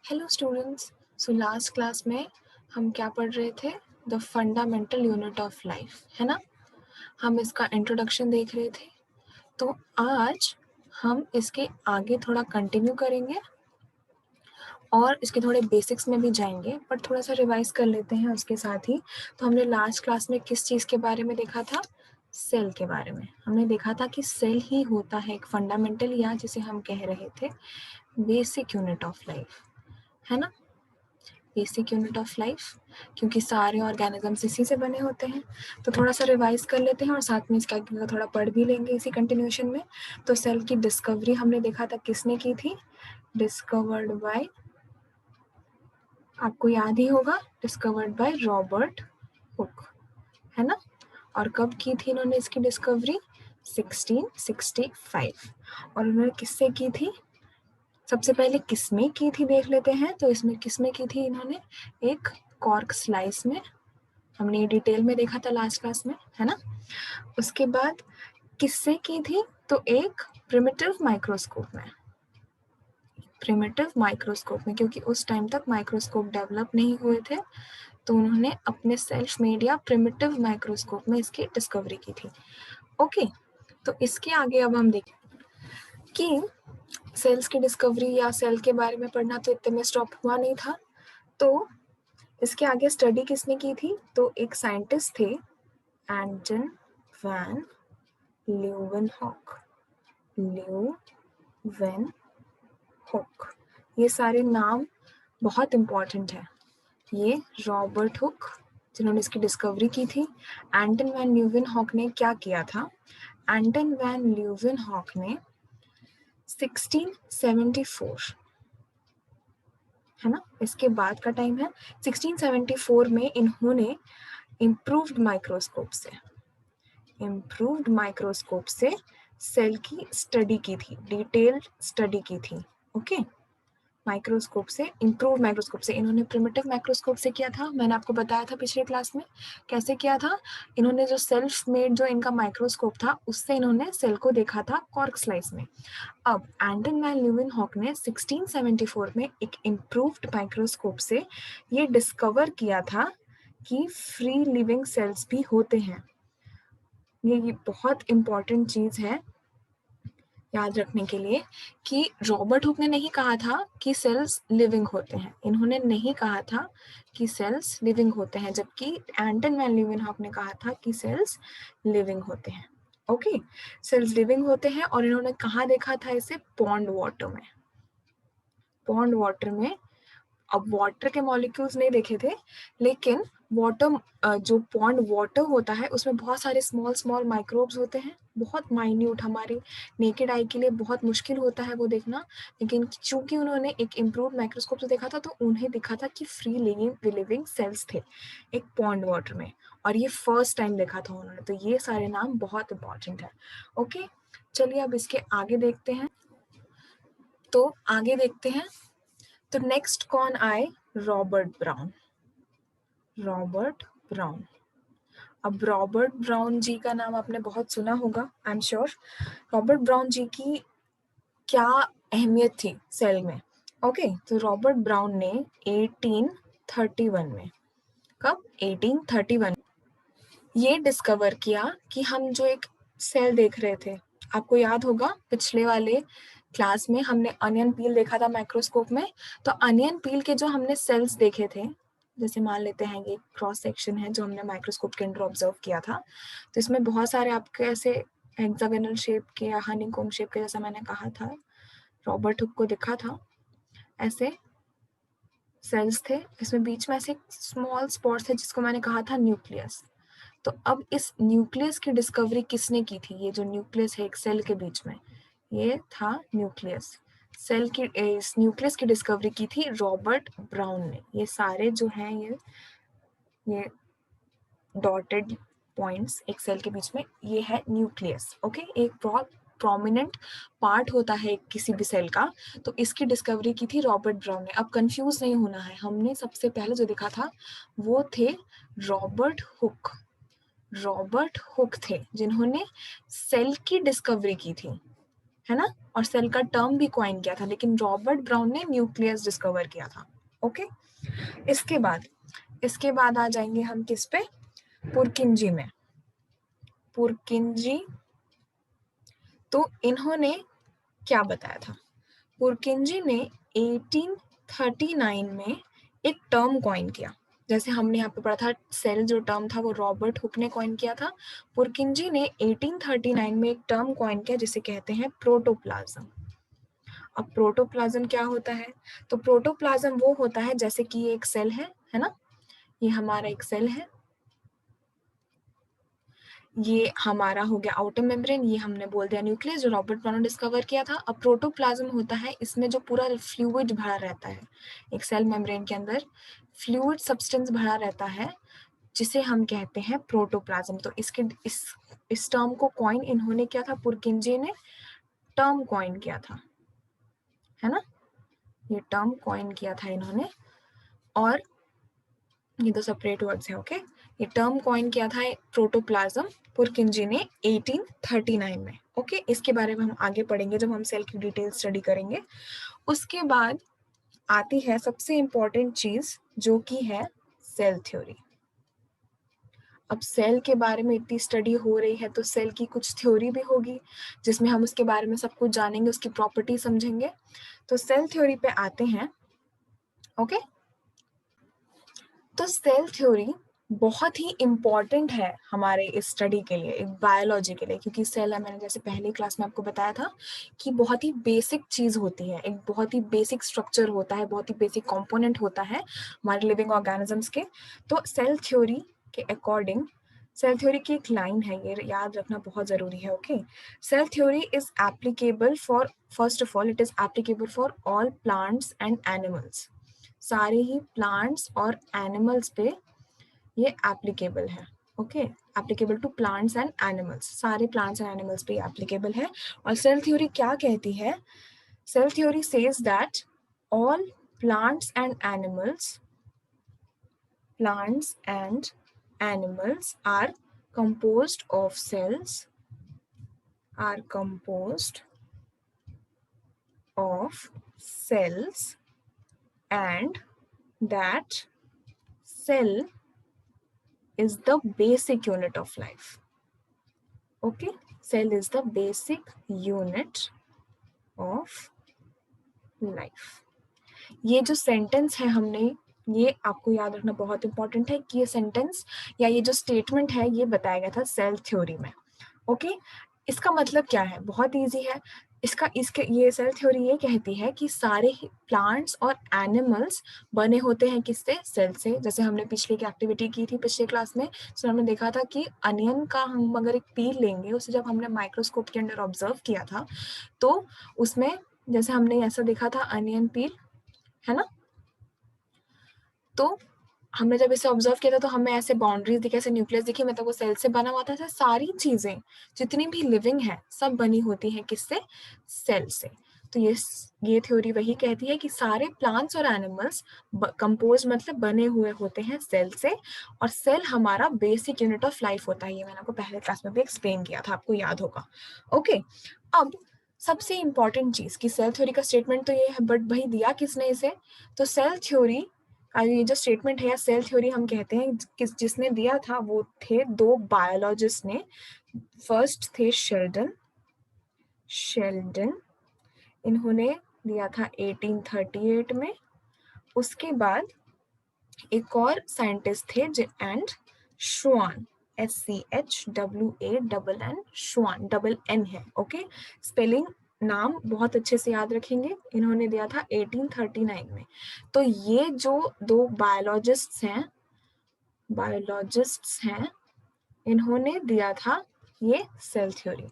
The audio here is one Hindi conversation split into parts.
Hello students. So last class में हम क्या पढ़ रहे थे? The fundamental unit of life, है ना। हम इसका इंट्रोडक्शन देख रहे थे। तो आज हम इसके आगे थोड़ा कंटिन्यू करेंगे और इसके थोड़े बेसिक्स में भी जाएंगे, बट थोड़ा सा रिवाइज कर लेते हैं उसके साथ ही। तो हमने लास्ट क्लास में किस चीज़ के बारे में देखा था? सेल के बारे में। हमने देखा था कि सेल ही होता है एक फंडामेंटल, या जिसे हम कह रहे थे बेसिक यूनिट ऑफ लाइफ, है ना। बेसिक यूनिट ऑफ लाइफ, क्योंकि सारे ऑर्गेनिजम्स इसी से बने होते हैं। तो थोड़ा सा रिवाइज कर लेते हैं और साथ में इसका थोड़ा पढ़ भी लेंगे इसी कंटिन्यूएशन में। तो सेल की डिस्कवरी हमने देखा था किसने की थी? डिस्कवर्ड बाय, आपको याद ही होगा, डिस्कवर्ड बाय रॉबर्ट हुक, है ना। और कब की थी इन्होंने इसकी डिस्कवरी? 1665। और उन्होंने किससे की थी? सबसे पहले किसमें की थी देख लेते हैं। तो इसमें किसमें की थी इन्होंने? एक कॉर्क स्लाइस में। हमने ये डिटेल में देखा था लास्ट क्लास में, है ना। उसके बाद किससे की थी? तो एक प्रिमिटिव माइक्रोस्कोप में। प्रिमिटिव माइक्रोस्कोप में, क्योंकि उस टाइम तक माइक्रोस्कोप डेवलप नहीं हुए थे, तो उन्होंने अपने सेल्फ मेड या प्रिमिटिव माइक्रोस्कोप में इसकी डिस्कवरी की थी। ओके, तो इसके आगे अब हम देखें कि सेल्स की डिस्कवरी या सेल के बारे में पढ़ना तो इतने में स्टॉप हुआ नहीं था। तो इसके आगे स्टडी किसने की थी? तो एक साइंटिस्ट थे, एंटन वैन ल्यूवेनहॉक। ल्यूवेनहॉक, ये सारे नाम बहुत इम्पॉर्टेंट है। ये रॉबर्ट हुक जिन्होंने इसकी डिस्कवरी की थी। एंटन वैन ल्यूवेनहॉक ने क्या किया था? एंटन वैन ल्यूवेनहॉक ने 1674, है ना, इसके बाद का टाइम है। 1674 में इन्होंने इम्प्रूव्ड माइक्रोस्कोप से सेल की स्टडी की थी, डिटेल्ड स्टडी की थी। ओके, माइक्रोस्कोप से, इम्प्रूव माइक्रोस्कोप से। इन्होंने प्रिमिटिव माइक्रोस्कोप से किया था, मैंने आपको बताया था पिछले क्लास में कैसे किया था। इन्होंने जो सेल्फ मेड जो इनका माइक्रोस्कोप था उससे इन्होंने सेल को देखा था कॉर्क स्लाइस में। अब एंटन वैन ल्यूवेनहॉक ने 1674 में एक इम्प्रूव्ड माइक्रोस्कोप से ये डिस्कवर किया था कि फ्री लिविंग सेल्स भी होते हैं। ये बहुत इम्पॉर्टेंट चीज है याद रखने के लिए कि रॉबर्ट हुक ने नहीं कहा था कि सेल्स लिविंग होते हैं। इन्होंने नहीं कहा था कि सेल्स लिविंग होते हैं, जबकि एंटन वैन ल्यूवेनहॉक ने कहा था कि सेल्स लिविंग होते हैं। ओके, सेल्स लिविंग होते हैं। और इन्होंने कहाँ देखा था इसे? पॉन्ड वाटर में। पॉन्ड वाटर में। अब वाटर के मॉलिक्यूल्स नहीं देखे थे, लेकिन वाटर, जो पॉन्ड वाटर होता है उसमें बहुत सारे स्मॉल स्मॉल माइक्रोब्स होते हैं, बहुत माइन्यूट, हमारे नेकेड आई के लिए बहुत मुश्किल होता है वो देखना। लेकिन चूंकि उन्होंने एक इम्प्रूव्ड माइक्रोस्कोप से देखा था तो उन्हें दिखा था कि फ्री लिविंग सेल्स थे एक पॉन्ड वाटर में, और ये फर्स्ट टाइम देखा था उन्होंने। तो ये सारे नाम बहुत इंपॉर्टेंट है। ओके, चलिए अब इसके आगे देखते हैं। तो आगे देखते हैं, तो नेक्स्ट कौन आए? Robert Brown. Robert Brown. अब रॉबर्ट ब्राउन जी का नाम आपने बहुत सुना होगा, I am sure. Robert Brown ji की क्या अहमियत थी सेल में? ओके, तो रॉबर्ट ब्राउन ने 1831 में, कब? 1831 ये डिस्कवर किया कि हम जो एक सेल देख रहे थे, आपको याद होगा पिछले वाले क्लास में हमने अनियन पील देखा था माइक्रोस्कोप में। तो अनियन पील के जो हमने सेल्स देखे थे, जैसे मान लेते हैं ये क्रॉस सेक्शन है जो हमने माइक्रोस्कोप के अंदर ऑब्जर्व किया था, तो इसमें बहुत सारे आपके ऐसे हेक्सागोनल शेप के या हनीकॉम शेप के, जैसा मैंने कहा था, रॉबर्ट हुक को दिखा था, ऐसे सेल्स थे। इसमें बीच में ऐसे स्मॉल स्पॉट्स थे जिसको मैंने कहा था न्यूक्लियस। तो अब इस न्यूक्लियस की डिस्कवरी किसने की थी? ये जो न्यूक्लियस है एक सेल के बीच में, ये था न्यूक्लियस। सेल की इस न्यूक्लियस की डिस्कवरी की थी रॉबर्ट ब्राउन ने। ये सारे जो हैं ये डॉटेड पॉइंट्स एक सेल के बीच में, ये है न्यूक्लियस। ओके, एक बहुत प्रोमिनेंट पार्ट होता है किसी भी सेल का। तो इसकी डिस्कवरी की थी रॉबर्ट ब्राउन ने। अब कंफ्यूज नहीं होना है, हमने सबसे पहले जो देखा था वो थे रॉबर्ट हुक। रॉबर्ट हुक थे जिन्होंने सेल की डिस्कवरी की थी। है ना, और सेल का टर्म भी कॉइन किया था, लेकिन रॉबर्ट ब्राउन ने न्यूक्लियस डिस्कवर किया था। ओके, इसके बाद आ जाएंगे हम किस पे, पुरकिंजी में। पुरकिंजी, तो इन्होंने क्या बताया था, पुरकिंजी ने 1839 में एक टर्म कॉइन किया। जैसे हमने यहाँ पे पढ़ा था सेल, जो टर्म था वो रॉबर्ट हुक ने कॉइन किया था। पुरकिंजी ने 1839 में एक टर्म कॉइन किया जिसे कहते हैं प्रोटोप्लाज्म। अब प्रोटोप्लाज्म क्या होता है, तो प्रोटोप्लाज्म वो होता है जैसे कि ये एक सेल है ना, ये हमारा एक सेल है, ये हमारा हो गया आउटर मेम्ब्रेन, ये हमने बोल दिया न्यूक्लियस जो रॉबर्ट ब्राउन ने डिस्कवर किया था। अब प्रोटोप्लाज्म होता है, इसमें जो पूरा फ्लूइड भरा रहता है, एक सेल मेम्ब्रेन के अंदर फ्लूइड सब्सटेंस भरा रहता है जिसे हम कहते हैं प्रोटोप्लाज्म। तो इस टर्म को कॉइन इन्होंने किया था, पुरकिंजी ने टर्म कॉइन किया था, है ना, ये टर्म कॉइन किया था इन्होंने, और ये दो सेपरेट वर्ड्स हैं। ओके, ये टर्म कॉइन किया था प्रोटोप्लाज्म पुरकिंजी ने 1839 में। ओके, इसके बारे में हम आगे पढ़ेंगे जब हम सेल की डिटेल स्टडी करेंगे। उसके बाद आती है सबसे इंपॉर्टेंट चीज जो कि है सेल थ्योरी। अब सेल के बारे में इतनी स्टडी हो रही है तो सेल की कुछ थ्योरी भी होगी जिसमें हम उसके बारे में सब कुछ जानेंगे, उसकी प्रॉपर्टी समझेंगे। तो सेल थ्योरी पे आते हैं। ओके, तो सेल थ्योरी बहुत ही इम्पॉर्टेंट है हमारे इस स्टडी के लिए, एक बायोलॉजी के लिए, क्योंकि सेल है, मैंने जैसे पहली क्लास में आपको बताया था कि बहुत ही बेसिक चीज होती है, एक बहुत ही बेसिक स्ट्रक्चर होता है, बहुत ही बेसिक कंपोनेंट होता है हमारे लिविंग ऑर्गेनिजम्स के। तो सेल थ्योरी के अकॉर्डिंग, सेल थ्योरी की एक लाइन है, ये याद रखना बहुत जरूरी है। Okay, cell theory is applicable for, first of all it is applicable for all plants and animals. सारे ही प्लांट्स और एनिमल्स पे ये एप्लीकेबल है। Okay, applicable to plants and animals, सारे प्लांट्स एंड एनिमल्स पे एप्लीकेबल है। और सेल थ्योरी क्या कहती है, cell theory says that all plants and animals, plants and animals are composed of cells, are composed of cells, and that cell is the basic unit of life. Okay, cell is the basic unit of life. ये जो सेंटेंस है हमने, ये आपको याद रखना बहुत इंपॉर्टेंट है कि ये सेंटेंस या ये जो स्टेटमेंट है ये बताया गया था सेल थ्योरी में। ओके, इसका मतलब क्या है, बहुत इजी है। इसके ये सेल थ्योरी ये कहती है कि सारे ही प्लांट्स और एनिमल्स बने होते हैं किससे, सेल से। जैसे हमने पिछले की एक्टिविटी की थी पिछले क्लास में, तो हमने देखा था कि अनियन का हम अगर एक पील लेंगे, उसे जब हमने माइक्रोस्कोप के अंदर ऑब्जर्व किया था तो उसमें जैसे हमने ऐसा देखा था अनियन पील, है ना, तो हमने जब इसे ऑब्जर्व किया था तो हमें ऐसे बाउंड्रीज दिखे, ऐसे न्यूक्लियस दिखे, मतलब वो सेल से बना हुआ था। सारी चीजें जितनी भी लिविंग है सब बनी होती हैं किससे, सेल से। तो ये थ्योरी वही कहती है कि सारे प्लांट्स और एनिमल्स कंपोज मतलब बने हुए होते हैं सेल से, और सेल हमारा बेसिक यूनिट ऑफ लाइफ होता है। ये मैंने आपको पहले क्लास में भी एक्सप्लेन किया था, आपको याद होगा। ओके, अब सबसे इंपॉर्टेंट चीज कि सेल थ्योरी का स्टेटमेंट तो ये है, बट भाई दिया किसने इसे, तो सेल थ्योरी ये जो स्टेटमेंट है या सेल थ्योरी हम कहते हैं जिसने दिया था वो थे दो बायोलॉजिस्ट ने। फर्स्ट थे शेल्डन, इन्होंने दिया था 1838 में। उसके बाद एक और साइंटिस्ट थे एंड श्वान, SCHWANN, श्वान, डबल N है। ओके, स्पेलिंग नाम बहुत अच्छे से याद रखेंगे। इन्होंने दिया था 1839 में। तो ये जो दो बायोलॉजिस्ट्स हैं इन्होंने दिया था ये सेल थ्योरी।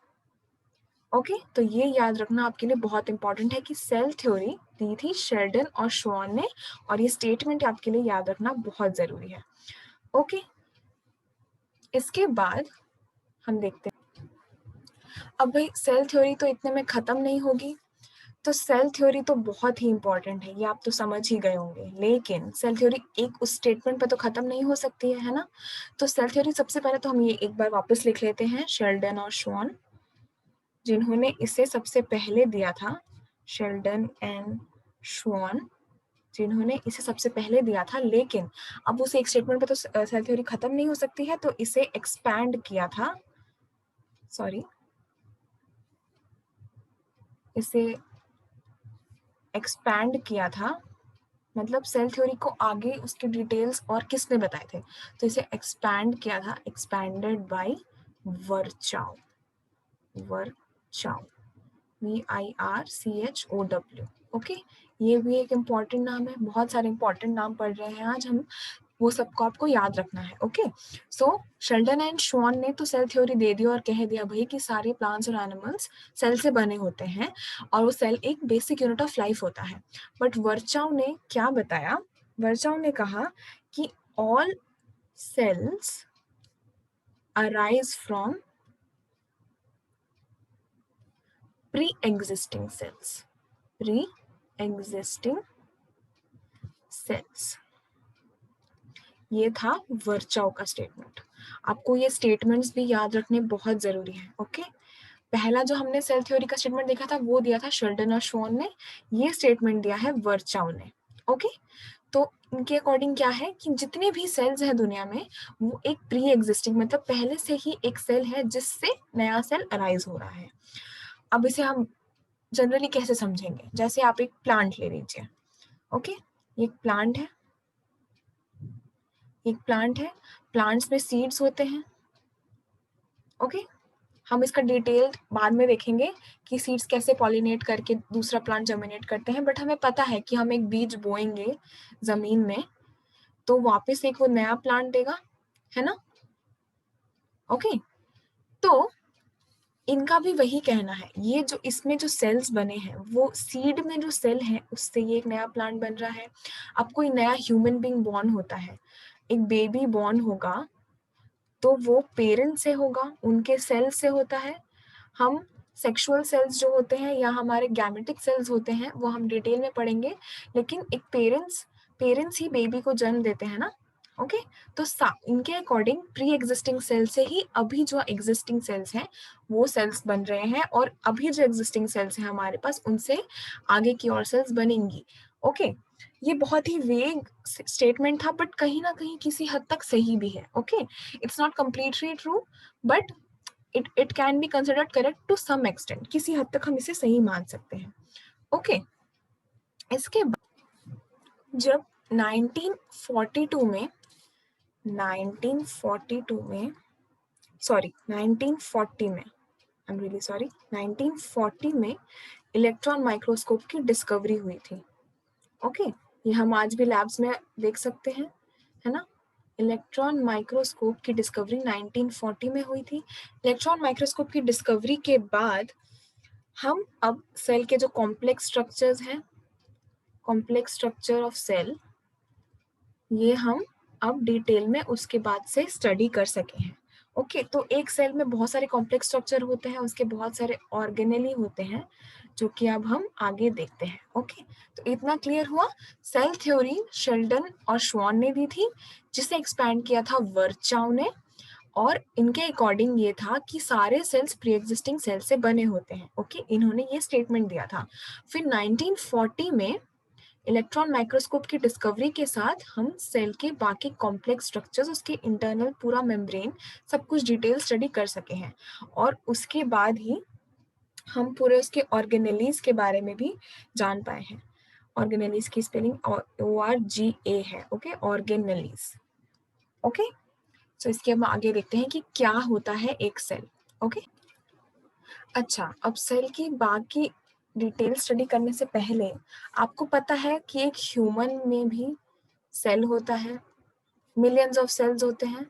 ओके, तो ये याद रखना आपके लिए बहुत इंपॉर्टेंट है कि सेल थ्योरी दी थी शेल्डन और श्वान ने, और ये स्टेटमेंट आपके लिए याद रखना बहुत जरूरी है। ओके, इसके बाद हम देखते हैं, अब भाई सेल थ्योरी तो इतने में खत्म नहीं होगी, तो सेल थ्योरी तो बहुत ही इंपॉर्टेंट है, ये आप तो समझ ही गए होंगे, लेकिन सेल थ्योरी एक उस स्टेटमेंट पे तो खत्म नहीं हो सकती है ना। तो सेल थ्योरी सबसे पहले तो हम ये एक बार वापस लिख लेते हैं, शेल्डन और श्वान, जिन्होंने इसे सबसे पहले दिया था, शेल्डन एंड श्वान, जिन्होंने इसे सबसे पहले दिया था, लेकिन अब उस एक स्टेटमेंट पे तो सेल थ्योरी खत्म नहीं हो सकती है, तो इसे एक्सपैंड किया था, इसे एक्सपैंड किया था, मतलब सेल थ्योरी को आगे उसके डिटेल्स और किसने बताए थे, तो इसे एक्सपैंड किया था, एक्सपैंडेड बाय वर्चाउ, वर्चाउ, VIRCHOW। ओके, ये भी एक इम्पॉर्टेंट नाम है, बहुत सारे इम्पॉर्टेंट नाम पढ़ रहे हैं आज हम, वो सबको आपको याद रखना है। ओके, सो शेल्डन एंड श्वान ने तो सेल थ्योरी दे दी और कह दिया भाई कि सारे प्लांट्स और एनिमल्स सेल से बने होते हैं और वो सेल एक बेसिक यूनिट ऑफ लाइफ होता है। बट वर्चाउ ने क्या बताया, वर्चाउ ने कहा कि all cells arise from pre-existing cells, pre-existing cells। ये था वर्चाउ का स्टेटमेंट। आपको ये स्टेटमेंट्स भी याद रखने बहुत जरूरी है। ओके, पहला जो हमने सेल थ्योरी का स्टेटमेंट देखा था वो दिया था शेल्डन और श्वान ने, ये स्टेटमेंट दिया है वर्चाउ ने। ओके, तो इनके अकॉर्डिंग क्या है कि जितने भी सेल्स हैं दुनिया में वो एक प्री एग्जिस्टिंग, मतलब पहले से ही एक सेल है जिससे नया सेल अराइज हो रहा है। अब इसे हम जनरली कैसे समझेंगे, जैसे आप एक प्लांट ले लीजिए। ओके, एक प्लांट है, एक प्लांट है, प्लांट्स में सीड्स होते हैं। ओके, हम इसका डिटेल बाद में देखेंगे कि सीड्स कैसे पॉलिनेट करके दूसरा प्लांट जर्मिनेट करते हैं, बट हमें पता है कि हम एक बीज बोएंगे जमीन में तो वापस एक वो नया प्लांट देगा, है ना। ओके, तो इनका भी वही कहना है, ये जो इसमें जो सेल्स बने हैं वो सीड में जो सेल है उससे ये एक नया प्लांट बन रहा है। अब कोई नया ह्यूमन बीइंग बॉर्न होता है, एक बेबी बॉर्न होगा तो वो पेरेंट से होगा, उनके सेल से होता है। हम सेक्सुअल सेल्स जो होते हैं या हमारे गैमेटिक सेल्स होते हैं वो हम डिटेल में पढ़ेंगे, लेकिन एक पेरेंट्स ही बेबी को जन्म देते हैं ना। ओके, तो इनके अकॉर्डिंग प्री एग्जिस्टिंग सेल से ही अभी जो एग्जिस्टिंग सेल्स हैं वो सेल्स बन रहे हैं, और अभी जो एग्जिस्टिंग सेल्स हैं हमारे पास उनसे आगे की और सेल्स बनेंगी। ओके, ये बहुत ही वेग स्टेटमेंट था बट कहीं ना कहीं किसी हद तक सही भी है। Okay, it's not completely true but it can be considered correct to some extent, किसी हद तक हम इसे सही मान सकते हैं। ओके, इसके बाद जब 1942 में 1942 में सॉरी 1940 में आई एम रियली सॉरी 1940 में इलेक्ट्रॉन माइक्रोस्कोप की डिस्कवरी हुई थी। ओके, ये हम आज भी लैब्स में देख सकते हैं, है ना। इलेक्ट्रॉन माइक्रोस्कोप की डिस्कवरी 1940 में हुई थी। इलेक्ट्रॉन माइक्रोस्कोप की डिस्कवरी के बाद हम अब सेल के जो कॉम्प्लेक्स स्ट्रक्चर्स हैं, कॉम्प्लेक्स स्ट्रक्चर ऑफ सेल, ये हम अब डिटेल में उसके बाद से स्टडी कर सके हैं। ओके, तो एक सेल में बहुत सारे कॉम्प्लेक्स स्ट्रक्चर होते हैं, उसके बहुत सारे ऑर्गेनेली होते हैं जो कि अब हम आगे देखते हैं। ओके, तो इतना क्लियर हुआ। सेल थ्योरी शेल्डन और श्वान ने दी थी, जिसे एक्सपैंड किया था वर्चाउ ने, और इनके अकॉर्डिंग ये था कि सारे सेल्स प्री एग्जिस्टिंग सेल से बने होते हैं। ओके, इन्होंने ये स्टेटमेंट दिया था। फिर 1940 में इलेक्ट्रॉन माइक्रोस्कोप की डिस्कवरी के साथ हम सेल के बाकी कॉम्प्लेक्स स्ट्रक्चर्स, उसके इंटरनल पूरा मेम्ब्रेन, सब कुछ डिटेल स्टडी कर सके हैं, और उसके बाद ही हम पूरे उसके ऑर्गेनेलीज के बारे में भी जान पाए हैं। ऑर्गेनेलीज की स्पेलिंग ORGA है। Okay, organelles. ओके, सो इसके हम आगे देखते हैं कि क्या होता है एक सेल। ओके, अच्छा, अब सेल की बाकी डिटेल स्टडी करने से पहले आपको पता है कि एक ह्यूमन में भी सेल होता है, मिलियंस ऑफ सेल्स होते हैं,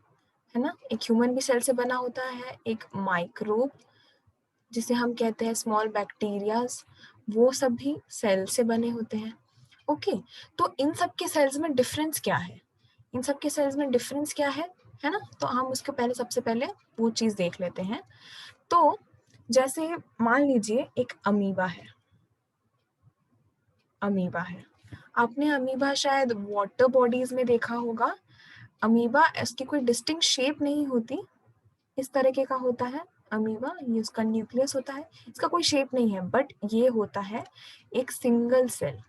है ना। एक ह्यूमन भी सेल से बना होता है, एक माइक्रोब जिसे हम कहते हैं स्मॉल बैक्टीरियाज, वो सब भी सेल से बने होते हैं। ओके, तो इन सब के सेल्स में डिफरेंस क्या है, इन सब के सेल्स में डिफरेंस क्या है ना। तो हम उसके पहले सबसे पहले वो चीज देख लेते हैं। तो जैसे मान लीजिए एक अमीबा है, अमीबा है, आपने अमीबा शायद वाटर बॉडीज में देखा होगा। अमीबा, इसकी कोई डिस्टिंक्ट शेप नहीं होती, इस तरीके का होता है। अमीबा, ये उसका न्यूक्लियस होता है, इसका कोई शेप नहीं है, बट ये होता है एक सिंगल सेल,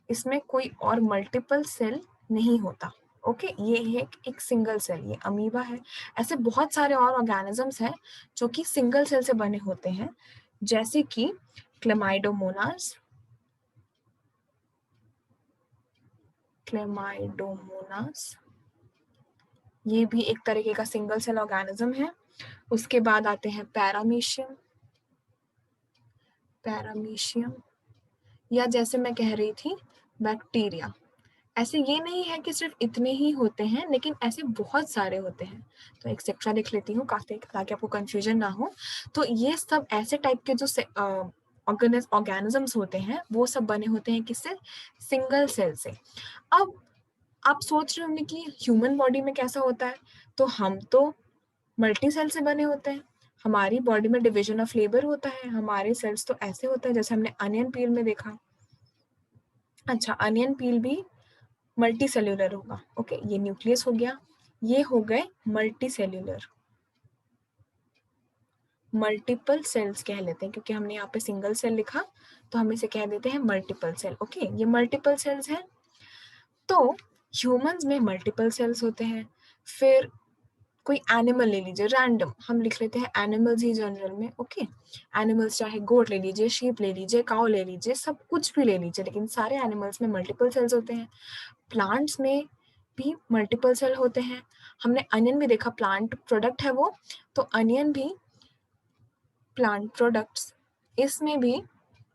इसमें कोई और मल्टीपल सेल नहीं होता। ओके, ये है एक सिंगल सेल, ये अमीबा है। ऐसे बहुत सारे और ऑर्गेनिजम्स हैं जो कि सिंगल सेल से बने होते हैं, जैसे कि क्लेमाइडोमोनास, ये भी एक तरीके का सिंगल सेल ऑर्गेनिज्म है। उसके बाद आते हैं पैरामीशियम, या जैसे मैं कह रही थी बैक्टीरिया। ऐसे ये नहीं है कि सिर्फ इतने ही होते हैं, लेकिन ऐसे बहुत सारे होते हैं। तो एक्सेट्रा लिख लेती हूँ काफी, ताकि आपको कंफ्यूजन ना हो। तो ये सब ऐसे टाइप के जो ऑर्गेनिजम्स होते हैं, वो सब बने होते हैं किससे? सिंगल सेल से। अब आप सोच रहे होंगे कि ह्यूमन बॉडी में कैसा होता है, तो हम तो मल्टी सेल से बने होते हैं, हमारी बॉडी में डिवीजन ऑफ लेबर होता है, हमारे सेल्स तो ऐसे होते हैं जैसे हमने अनियन पील में देखा। अच्छा, अनियन पील भी मल्टी सेल्यूलर होगा। ओके, ये न्यूक्लियस हो गया, ये हो गए मल्टी सेल्यूलर, मल्टीपल सेल्स कह लेते हैं, क्योंकि हमने यहाँ पे सिंगल सेल लिखा तो हम इसे कह देते हैं मल्टीपल सेल। ओके, ये मल्टीपल सेल्स हैं। तो ह्यूमंस में मल्टीपल सेल्स होते हैं। फिर कोई एनिमल ले लीजिए, रैंडम हम लिख लेते हैं एनिमल्स ही जनरल में। ओके, एनिमल्स चाहे गोट ले लीजिए, शीप ले लीजिए, काउ ले लीजिए, सब कुछ भी ले लीजिए, लेकिन सारे एनिमल्स में मल्टीपल सेल्स होते हैं। प्लांट्स में भी मल्टीपल सेल होते हैं। हमने अनियन भी देखा, प्लांट प्रोडक्ट है वो, तो अनियन भी प्लांट प्रोडक्ट्स, इसमें भी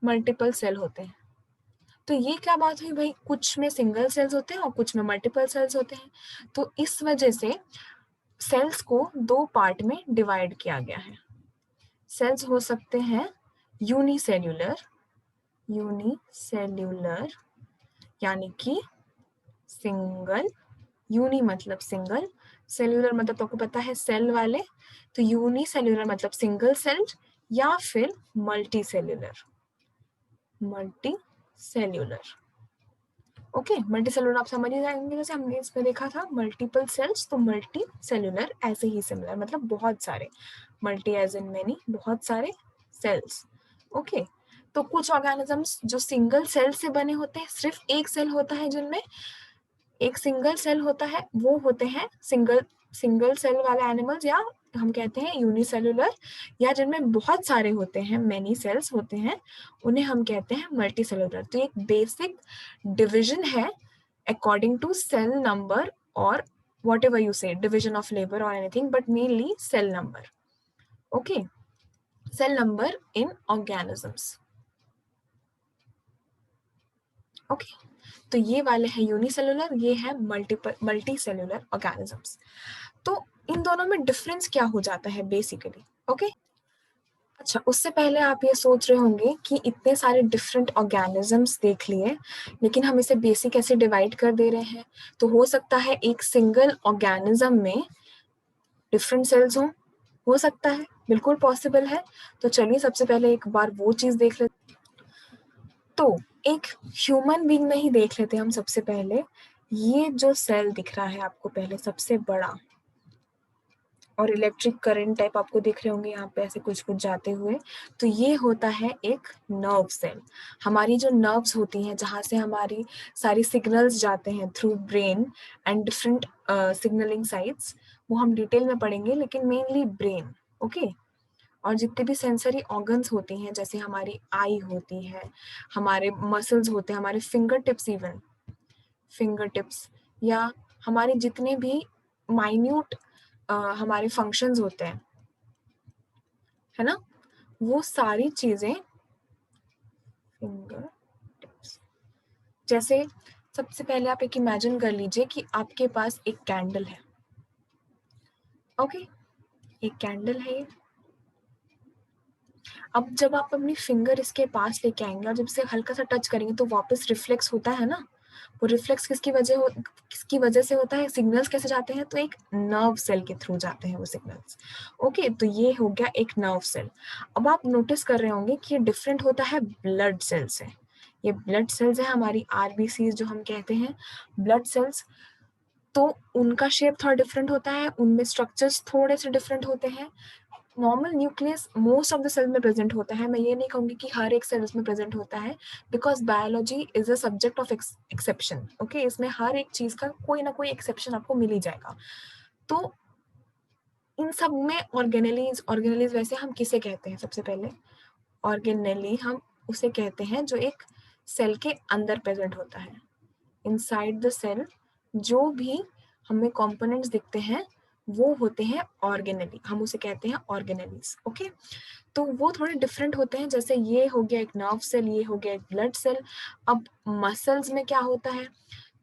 मल्टीपल सेल होते हैं। तो ये क्या बात हुई भाई, कुछ में सिंगल सेल्स होते हैं और कुछ में मल्टीपल सेल्स होते हैं। तो इस वजह से सेल्स को दो पार्ट में डिवाइड किया गया है। सेल्स हो सकते हैं यूनिसेल्यूलर, यानी कि सिंगल, यूनि मतलब सिंगल, सेल्यूलर मतलब तो आपको पता है सेल वाले, तो यूनिसेल्यूलर मतलब सिंगल सेल, या फिर multi cellular, okay. Multi cellular आप समझ ही जाएंगे, जैसे हमने इसमें देखा था मल्टीपल सेल्स, तो मल्टी सेल्यूलर ऐसे ही सिमिलर, मतलब बहुत सारे, मल्टी एज इन मेनी, बहुत सारे सेल्स। ओके, तो कुछ ऑर्गेनिजम्स जो सिंगल सेल से बने होते हैं, सिर्फ एक सेल होता है जिनमें, एक सिंगल सेल होता है, वो होते हैं सिंगल सेल वाले एनिमल्स, या हम कहते हैं यूनिसेल्यूलर, या जिनमें बहुत सारे होते हैं, मेनी सेल्स होते हैं, उन्हें हम कहते हैं मल्टी सेल्यूलर। तो एक बेसिक डिविजन है अकॉर्डिंग टू सेल नंबर, और whatever you say, division of labour और anything, but mainly cell number. Okay, cell number in organisms. Okay, तो ये वाले हैं यूनिसेल्यूलर, ये है मल्टी सेल्यूलर ऑर्गेनिजम्स। तो इन दोनों में डिफरेंस क्या हो जाता है बेसिकली? ओके, अच्छा, उससे पहले आप ये सोच रहे होंगे कि इतने सारे डिफरेंट ऑर्गेनिजम्स देख लिए, लेकिन हम इसे बेसिक ऐसे डिवाइड कर दे रहे हैं, तो हो सकता है एक सिंगल ऑर्गेनिज्म में डिफरेंट सेल्स हो सकता है, बिल्कुल पॉसिबल है। तो चलिए सबसे पहले एक बार वो चीज देख लेते। तो एक ह्यूमन बीइंग में ही देख लेते हैं हम सबसे पहले। ये जो सेल दिख रहा है आपको पहले सबसे बड़ा, और इलेक्ट्रिक करंट टाइप आपको दिख रहे होंगे यहाँ पे ऐसे कुछ कुछ जाते हुए, तो ये होता है एक नर्व सेल। हमारी जो नर्व्स होती हैं, जहाँ से हमारी सारी सिग्नल्स जाते हैं through brain and different signalling sites, वो हम डिटेल में पढ़ेंगे, लेकिन मेनली ब्रेन। ओके, और जितने भी सेंसरी ऑर्गन्स होती हैं, जैसे हमारी आई होती है, हमारे मसल्स होते हैं, हमारे फिंगर टिप्स, या हमारे जितने भी माइन्यूट हमारे फंक्शंस होते हैं, है ना, वो सारी चीजें फिंगर टिप्स। जैसे सबसे पहले आप एक इमेजिन कर लीजिए कि आपके पास एक कैंडल है। ओके, एक कैंडल है ये। अब जब आप अपनी फिंगर इसके पास लेके आएंगे और जब इसे हल्का सा टच करेंगे, तो वापस रिफ्लेक्स होता है ना। वो रिफ्लेक्स किसकी वजह से होता है? सिग्नल्स कैसे जाते हैं? तो एक नर्व सेल के थ्रू जाते हैं वो सिग्नल्स। ओके, तो ये हो गया एक नर्व सेल। अब आप नोटिस कर रहे होंगे कि ये डिफरेंट होता है ब्लड सेल से। ये ब्लड सेल्स है हमारी आरबीसी जो हम कहते हैं ब्लड सेल्स, तो उनका शेप थोड़ा डिफरेंट होता है, उनमें स्ट्रक्चर्स थोड़े से डिफरेंट होते हैं, normal nucleus most of the cell में प्रेजेंट होता है, मैं ये नहीं कहूंगी कि हर एक सेल में प्रेजेंट होता है, because biology is a subject of exception. Okay, इसमें हर एक चीज का कोई ना कोई एक्सेप्शन आपको मिल ही जाएगा। तो इन सब में ऑर्गेनेलीज वैसे हम किसे कहते हैं? सबसे पहले ऑर्गेनेली हम उसे कहते हैं जो एक सेल के अंदर प्रेजेंट होता है, इनसाइड द सेल। जो भी हमें कंपोनेंट्स दिखते हैं वो होते हैं ऑर्गेनेली, हम उसे कहते हैं ऑर्गेनेलीज। ओके, तो वो थोड़े डिफरेंट होते हैं, जैसे ये हो गया एक नर्व सेल, ये हो गया एक ब्लड सेल। अब मसल्स में क्या होता है?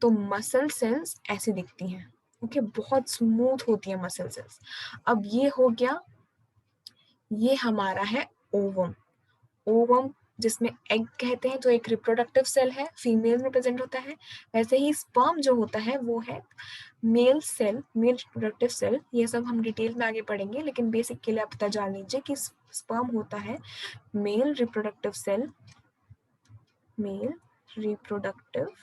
तो मसल सेल्स ऐसी दिखती हैं। ओके, बहुत स्मूथ होती है मसल सेल्स। अब ये हो गया, ये हमारा है ओवम। ओवम जिसमें एग कहते हैं, जो एक रिप्रोडक्टिव सेल है, फीमेल में प्रेजेंट होता है। वैसे ही स्पर्म जो होता है वो है male cell, male reproductive cell. ये सब हम डिटेल में आगे पढ़ेंगे, लेकिन बेसिक के लिए आप पता जान लीजिए कि स्पर्म होता है male reproductive cell, male reproductive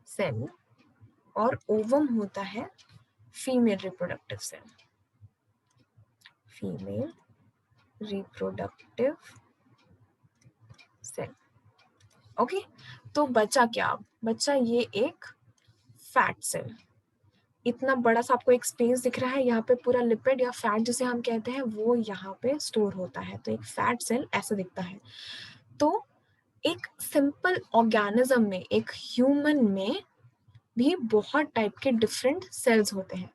cell, और ओवम होता है female reproductive cell, female reproductive cell. Okay, तो बचा क्या? बचा ये एक फैट सेल। इतना बड़ा सा आपको एक स्पेस दिख रहा है, यहाँ पे पूरा लिपिड या फैट जिसे हम कहते हैं वो यहाँ पे स्टोर होता है। तो एक फैट सेल ऐसा दिखता है। तो एक सिंपल ऑर्गेनिज्म में, एक ह्यूमन में भी बहुत टाइप के डिफरेंट सेल्स होते हैं।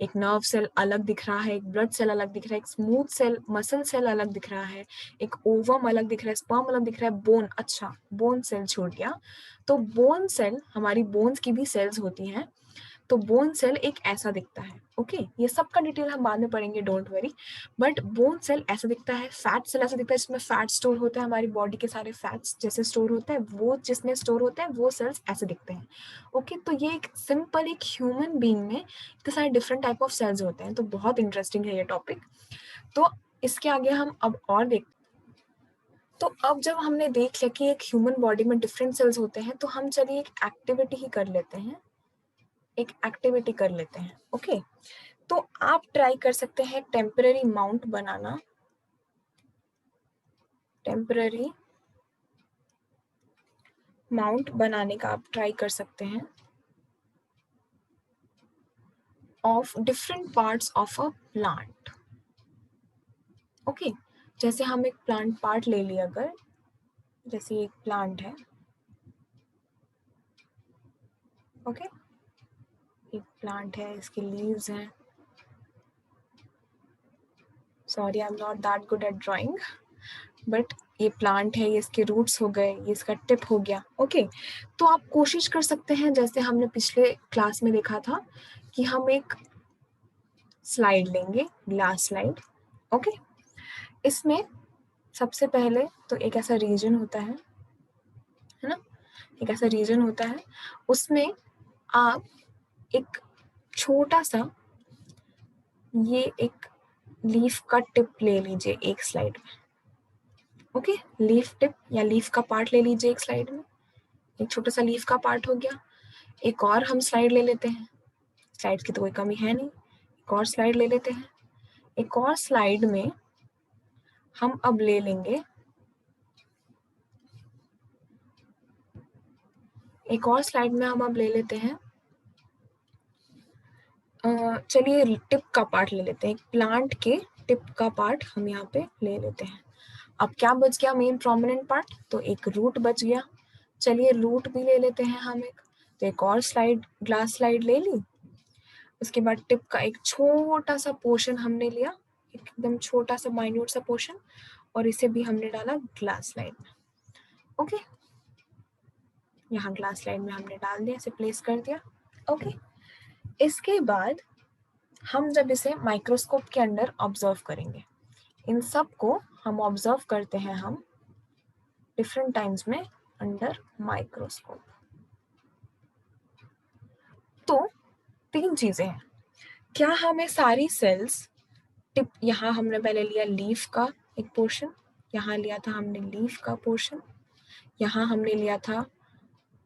एक नर्व सेल अलग दिख रहा है, एक ब्लड सेल अलग दिख रहा है, एक स्मूथ सेल मसल सेल अलग दिख रहा है, एक ओवम अलग दिख रहा है, स्पर्म अलग दिख रहा है, बोन, अच्छा बोन सेल छूट गया। तो बोन सेल, हमारी बोन्स की भी सेल्स होती हैं। तो बोन सेल एक ऐसा दिखता है। ओके, ये सब का डिटेल हम बाद में पढ़ेंगे, don't worry. But bone cell ऐसा दिखता है, फैट सेल ऐसा दिखता है, जिसमें फैट स्टोर होता है, हमारी बॉडी के सारे फैट्स जैसे स्टोर होते हैं वो जिसमें स्टोर होते हैं वो सेल्स ऐसे दिखते हैं। ओके, तो ये एक सिंपल एक ह्यूमन बीइंग में इतने सारे डिफरेंट टाइप ऑफ सेल्स होते हैं। तो बहुत इंटरेस्टिंग है ये टॉपिक। तो इसके आगे हम अब और देख, तो अब जब हमने देख लिया कि एक ह्यूमन बॉडी में डिफरेंट सेल्स होते हैं, तो हम चलिए एक एक्टिविटी ही कर लेते हैं, एक एक्टिविटी कर लेते हैं। ओके, तो आप ट्राई कर सकते हैं टेम्पररी माउंट बनाना, टेम्पररी माउंट बनाने का आप ट्राई कर सकते हैं of different parts of a plant. Okay, जैसे हम एक प्लांट पार्ट ले लिया, अगर जैसे एक प्लांट है, ओके, एक प्लांट है, इसके लीव्स हैं, sorry I am not that good at drawing, but ये प्लांट है, ये इसके रूट्स हो गए, ये इसका टिप हो गया। ओके, तो आप कोशिश कर सकते हैं, जैसे हमने पिछले क्लास में देखा था, कि हम एक स्लाइड लेंगे, ग्लास स्लाइड। ओके, इसमें सबसे पहले तो एक ऐसा रीजन होता है ना, एक ऐसा रीजन होता है, उसमें आप एक छोटा सा ये एक लीफ का टिप ले लीजिए एक स्लाइड में। ओके, लीफ टिप या लीफ का पार्ट ले लीजिए एक स्लाइड में, एक छोटा सा लीफ का पार्ट हो गया। एक और हम स्लाइड ले लेते हैं, स्लाइड्स की तो कोई कमी है नहीं, एक और स्लाइड ले लेते हैं। एक और स्लाइड में हम अब ले लेंगे, एक और स्लाइड में हम अब ले लेते हैं, चलिए टिप का पार्ट ले लेते हैं, एक प्लांट के टिप का पार्ट हम यहाँ पे ले लेते हैं। अब क्या बच गया मेन प्रोमिनेंट पार्ट? तो एक रूट बच गया, चलिए रूट भी ले लेते हैं हम एक। तो एक और स्लाइड, ग्लास स्लाइड ले ली, उसके बाद टिप का एक छोटा सा पोर्शन हमने लिया, एकदम छोटा सा माइन्यूट सा पोर्शन, और इसे भी हमने डाला ग्लास स्लाइड में। ओके, यहाँ ग्लास स्लाइड में हमने डाल दिया, इसे प्लेस कर दिया। ओके, इसके बाद हम जब इसे माइक्रोस्कोप के अंदर ऑब्जर्व करेंगे, इन सब को हम ऑब्जर्व करते हैं हम डिफरेंट टाइम्स में अंडर माइक्रोस्कोप। तो तीन चीजें हैं, क्या हमें सारी सेल्स टिप, यहाँ हमने पहले लिया लीफ का एक पोर्शन, यहाँ लिया था हमने लीफ का पोर्शन, यहाँ हमने लिया था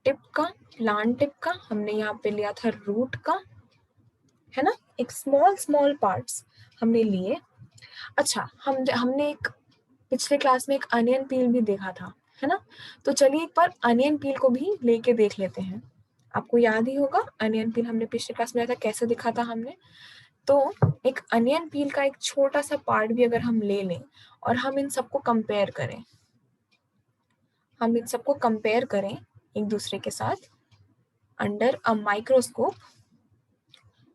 टिप का, प्लांट टिप का, हमने यहाँ पे लिया था रूट का, है ना, एक स्मॉल स्मॉल पार्ट्स हमने लिए। अच्छा, हमने एक पिछले क्लास में एक अनियन पील भी देखा था, है ना? तो चलिए एक बार अनियन पील को भी लेके देख लेते हैं। आपको याद ही होगा अनियन पील हमने पिछले क्लास में कैसे दिखा था हमने। तो एक अनियन पील का एक छोटा सा पार्ट भी अगर हम ले लें और हम इन सबको कंपेयर करें, एक दूसरे के साथ अंडर अ माइक्रोस्कोप,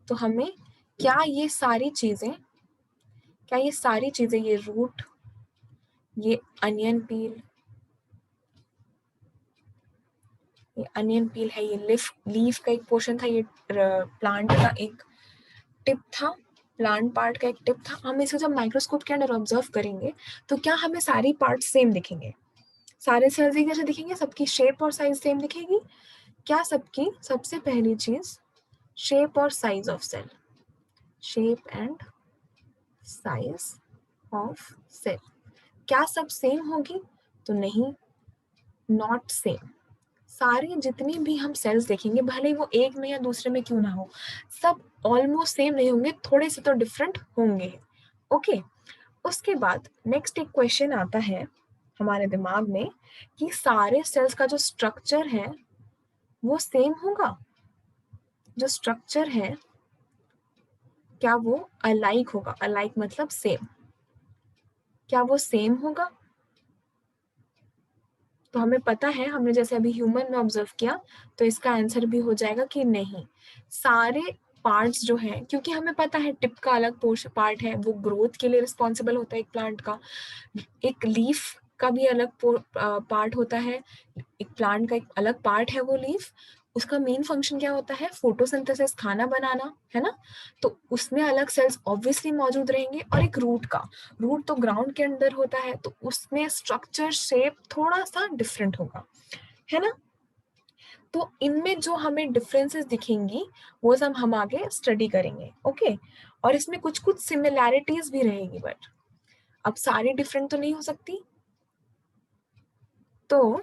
तो हमें क्या ये सारी चीजें, ये रूट, ये अनियन पील है, ये लीफ का एक पोर्शन था, ये प्लांट का एक टिप था, प्लांट पार्ट का एक टिप था। हम इसे जब माइक्रोस्कोप के अंदर ऑब्जर्व करेंगे तो क्या हमें सारी पार्ट सेम दिखेंगे? सारे सेल्स एक जैसे दिखेंगे? सबकी शेप और साइज सेम दिखेगी? क्या सबकी, सबसे पहली चीज, शेप और size of cell, shape and size of cell, क्या सब सेम होगी? तो नहीं, नॉट सेम। सारे जितने भी हम सेल्स देखेंगे, भले वो एक में या दूसरे में क्यों ना हो, सब ऑलमोस्ट सेम नहीं होंगे, थोड़े से तो डिफरेंट होंगे। ओके, उसके बाद नेक्स्ट एक क्वेश्चन आता है हमारे दिमाग में कि सारे सेल्स का जो स्ट्रक्चर है वो सेम होगा? जो स्ट्रक्चर है क्या वो अलाइक होगा? अलाइक मतलब सेम, क्या वो सेम होगा? तो हमें पता है, हमने जैसे अभी ह्यूमन में ऑब्जर्व किया, तो इसका आंसर भी हो जाएगा कि नहीं, सारे पार्ट्स जो हैं, क्योंकि हमें पता है टिप का अलग पार्ट है, वो ग्रोथ के लिए रिस्पॉन्सिबल होता है एक प्लांट का, एक लीफ का भी अलग पार्ट होता है, एक प्लांट का एक अलग पार्ट है वो लीफ, उसका मेन फंक्शन क्या होता है? फोटोसिंथेसिस, खाना बनाना, है ना? तो उसमें अलग सेल्स ऑब्वियसली मौजूद रहेंगे। और एक रूट का, रूट तो ग्राउंड के अंदर होता है, तो उसमें स्ट्रक्चर, शेप थोड़ा सा डिफरेंट होगा, है ना? तो इनमें जो हमें डिफरेंसेस दिखेंगी वो सब हम आगे स्टडी करेंगे। ओके, और इसमें कुछ कुछ सिमिलैरिटीज भी रहेगी, बट अब सारी डिफरेंट तो नहीं हो सकती, तो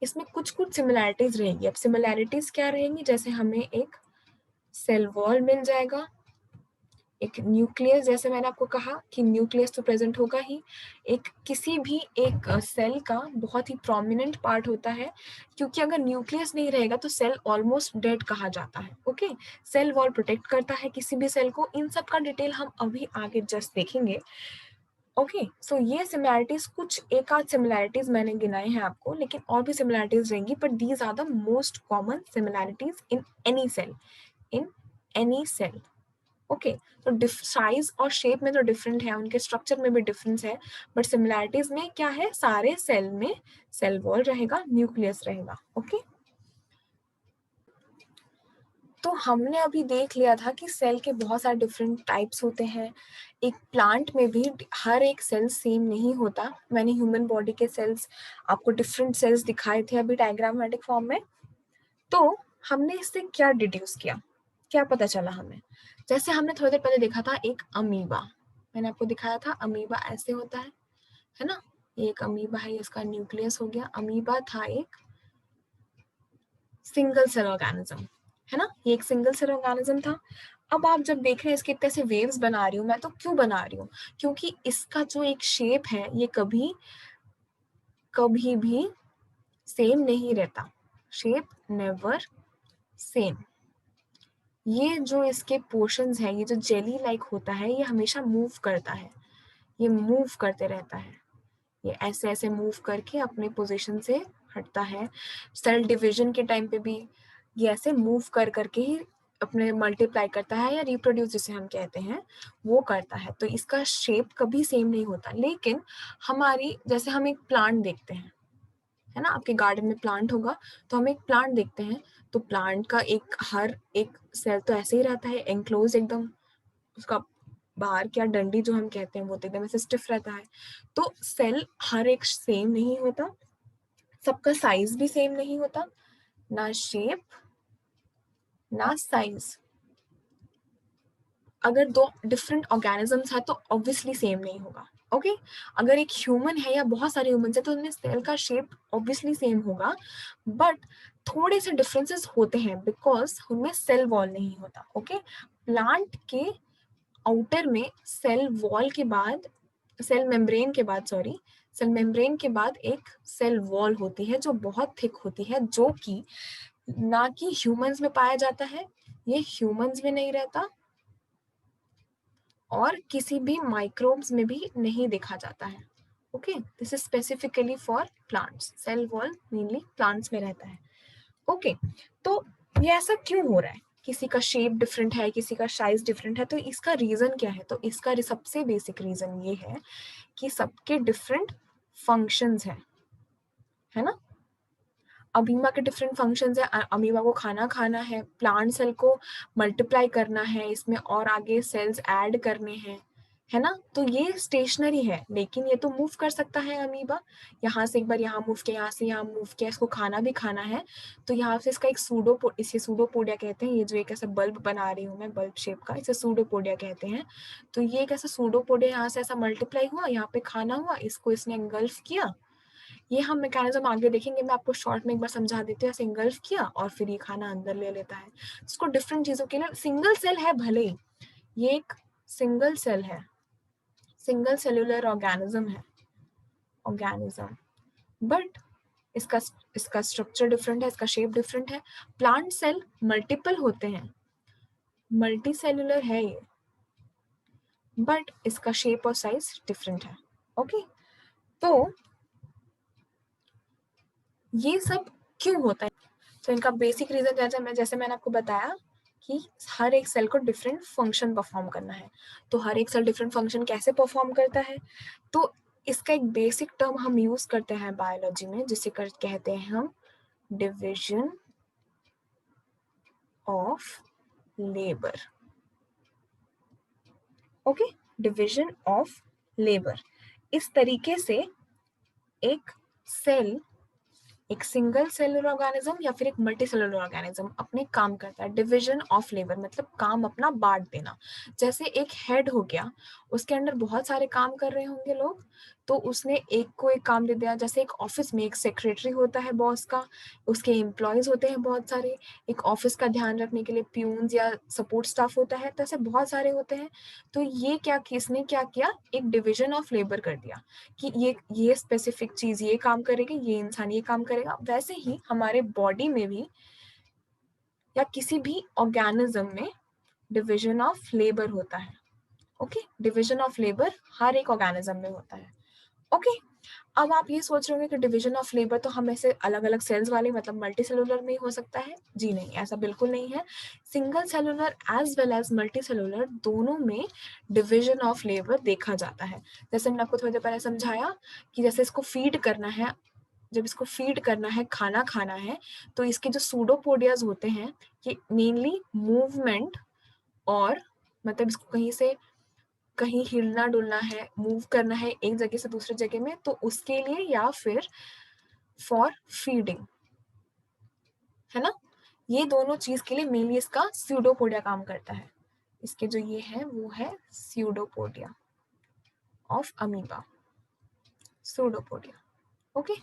इसमें कुछ कुछ सिमिलैरिटीज रहेगी। अब सिमिलैरिटीज क्या रहेंगी? जैसे हमें एक सेल वॉल मिल जाएगा, एक न्यूक्लियस, जैसे मैंने आपको कहा कि न्यूक्लियस तो प्रेजेंट होगा ही, एक किसी भी एक सेल का बहुत ही प्रोमिनेंट पार्ट होता है, क्योंकि अगर न्यूक्लियस नहीं रहेगा तो सेल ऑलमोस्ट डेड कहा जाता है। ओके, सेल वॉल प्रोटेक्ट करता है किसी भी सेल को। इन सब का डिटेल हम अभी आगे जस्ट देखेंगे। ओके, सो ये सिमिलैरिटीज, कुछ एक आध सिमिलैरिटीज मैंने गिनाए हैं आपको, लेकिन और भी सिमिलैरिटीज रहेंगी, but these are the most common similarities in any cell, in any cell. Okay, तो साइज और शेप में तो डिफरेंट है, उनके स्ट्रक्चर में भी डिफरेंस है, बट सिमिलैरिटीज में क्या है? सारे सेल में सेल वॉल रहेगा, न्यूक्लियस रहेगा। ओके, तो हमने अभी देख लिया था कि सेल के बहुत सारे डिफरेंट टाइप्स होते हैं। एक प्लांट में भी हर एक सेल सेम नहीं होता। मैंने ह्यूमन बॉडी के सेल्स आपको डिफरेंट सेल्स दिखाए थे अभी डायग्रामेटिक फॉर्म में। तो हमने इससे क्या डिड्यूस किया, क्या पता चला हमें? जैसे हमने थोड़ी देर पहले देखा था एक अमीबा, मैंने आपको दिखाया था अमीबा ऐसे होता है ना? ये एक अमीबा है, इसका न्यूक्लियस हो गया। अमीबा था एक सिंगल सेल ऑर्गेनिज्म, है ना? ये एक सिंगल सेल ऑर्गेनिज्म था। अब आप जब देख रहे हैं इसके इतने से वेव्स बना रही हूँ मैं, तो क्यों बना रही हूँ? क्योंकि इसका जो एक शेप है ये कभी कभी भी सेम नहीं रहता, शेप नेवर सेम। ये जो इसके पोर्शंस है, ये जो जेली लाइक होता है, ये हमेशा मूव करता है, ये मूव करते रहता है, ये ऐसे ऐसे मूव करके अपने पोजीशन से हटता है। सेल डिवीजन के टाइम पे भी ये ऐसे मूव कर करके ही अपने मल्टीप्लाई करता है, या रिप्रोड्यूस जिसे हम कहते हैं वो करता है। तो इसका शेप कभी सेम नहीं होता। लेकिन हमारी, जैसे हम एक प्लांट देखते हैं, है ना, आपके गार्डन में प्लांट होगा, तो हम एक प्लांट देखते हैं, तो प्लांट का एक हर एक सेल तो ऐसे ही रहता है, एंक्लोज एकदम, उसका बाहर क्या डंडी जो हम कहते हैं वो तो एकदम ऐसे स्टिफ रहता है। तो सेल हर एक सेम नहीं होता, सबका साइज भी सेम नहीं होता, ना शेप ना साइज। अगर दो डिफरेंट ऑर्गेनिजम्स है तो ऑब्वियसली सेम नहीं होगा। ओके, अगर एक ह्यूमन है या बहुत सारे ह्यूमन है तो उनमें सेल का शेप ऑब्वियसली सेम होगा, बट थोड़े से डिफरेंसेस होते हैं बिकॉज उनमें सेल वॉल नहीं होता। ओके, प्लांट के आउटर में सेल वॉल के बाद, सेल मेम्ब्रेन के बाद, सॉरी, सेल मेम्ब्रेन के बाद एक सेल वॉल होती है जो बहुत थिक होती है, जो कि ना कि ह्यूमंस में पाया जाता है, ये ह्यूमंस में नहीं रहता और किसी भी माइक्रोब्स में भी नहीं देखा जाता है। Okay, this is specifically for plants. Cell wall mainly plants में रहता है। ओके, तो ये ऐसा क्यों हो रहा है? किसी का शेप डिफरेंट है, किसी का साइज डिफरेंट है, तो इसका रीजन क्या है? तो इसका सबसे बेसिक रीजन ये है कि सबके डिफरेंट फंक्शंस हैं, है ना। अमीबा के डिफरेंट फंक्शंस है। अमीबा को खाना खाना है, प्लांट सेल को मल्टीप्लाई करना है, इसमें और आगे सेल्स ऐड करने हैं, है ना। तो ये स्टेशनरी है, लेकिन ये तो मूव कर सकता है अमीबा। यहाँ से एक बार यहाँ मूव किया, यहाँ से यहाँ मूव किया, इसको खाना भी खाना है, तो यहाँ से इसका एक इसे सूडोपोडिया कहते हैं। ये जो एक ऐसा बल्ब बना रही हूँ मैं, बल्ब शेप का, इसे सूडोपोडिया कहते हैं। तो ये एक ऐसा सूडोपोडिया यहाँ से ऐसा मल्टीप्लाई हुआ, यहाँ पे खाना हुआ, इसको इसने एंगल्फ किया। ये हम मैकेनिज्म आगे देखेंगे, मैं आपको शॉर्ट में एक बार समझा देती हूँ। ऐसे इंगल्फ किया और फिर ये खाना अंदर ले लेता है। इसको डिफरेंट चीजों के लिए, सिंगल सेल है भले ही, ये एक सिंगल सेल है, सिंगल सेल्यूलर ऑर्गेनिज्म है, ऑर्गेनिज्म, बट इसका इसका स्ट्रक्चर डिफरेंट है, इसका शेप डिफरेंट है। प्लांट सेल मल्टीपल होते हैं, मल्टी सेल्यूलर है ये, बट इसका शेप और साइज डिफरेंट है। ओके, तो ये सब क्यों होता है? तो इनका बेसिक रीजन जैसे मैंने आपको बताया कि हर एक सेल को डिफरेंट फंक्शन परफॉर्म करना है। तो हर एक सेल डिफरेंट फंक्शन कैसे परफॉर्म करता है? तो इसका एक बेसिक टर्म हम यूज करते हैं बायोलॉजी में, जिसे कहते हैं हम division of labour. Okay, division of labour. इस तरीके से एक सेल, एक सिंगल सेलुलर ऑर्गेनिज्म या फिर एक मल्टी सेलुलर ऑर्गेनिज्म अपने काम करता है। डिवीजन ऑफ लेबर मतलब काम अपना बांट देना। जैसे एक हेड हो गया, उसके अंडर बहुत सारे काम कर रहे होंगे लोग, तो उसने एक को एक काम दे दिया। जैसे एक ऑफिस में एक सेक्रेटरी होता है बॉस का, उसके एम्प्लॉयज होते हैं बहुत सारे, एक ऑफिस का ध्यान रखने के लिए प्यून्स या सपोर्ट स्टाफ होता है, तो ऐसे बहुत सारे होते हैं। तो ये क्या, किसने क्या किया, एक डिविजन ऑफ लेबर कर दिया कि ये स्पेसिफिक चीज ये काम करेगी, ये इंसान ये काम करेगा। वैसे ही हमारे बॉडी में भी या किसी भी ऑर्गेनिज्म में डिविजन ऑफ लेबर होता है। ओके, डिविजन ऑफ लेबर हर एक ऑर्गेनिज्म में होता है। ओके, अब आप ये सोच रहे होंगे कि डिवीजन ऑफ लेबर तो हम ऐसे अलग अलग सेल्स वाले मतलब मल्टी सेलुलर में ही हो सकता है। जी नहीं, ऐसा बिल्कुल नहीं है। Single cellular as well as multi cellular दोनों में डिवीजन ऑफ लेबर देखा जाता है। जैसे मैंने आपको थोड़ी देर पहले समझाया कि जैसे इसको फीड करना है, जब इसको फीड करना है, खाना खाना है, तो इसके जो सूडोपोडियाज होते हैं, ये मेनली मूवमेंट और मतलब इसको कहीं से कहीं हिलना डुलना है, मूव करना है एक जगह से दूसरी जगह में, तो उसके लिए, या फिर फॉर फीडिंग, है ना। ये दोनों चीज के लिए मेनली इसका स्यूडोपोडिया काम करता है। इसके जो ये है वो है pseudopodia of amoeba, pseudopodia. Okay,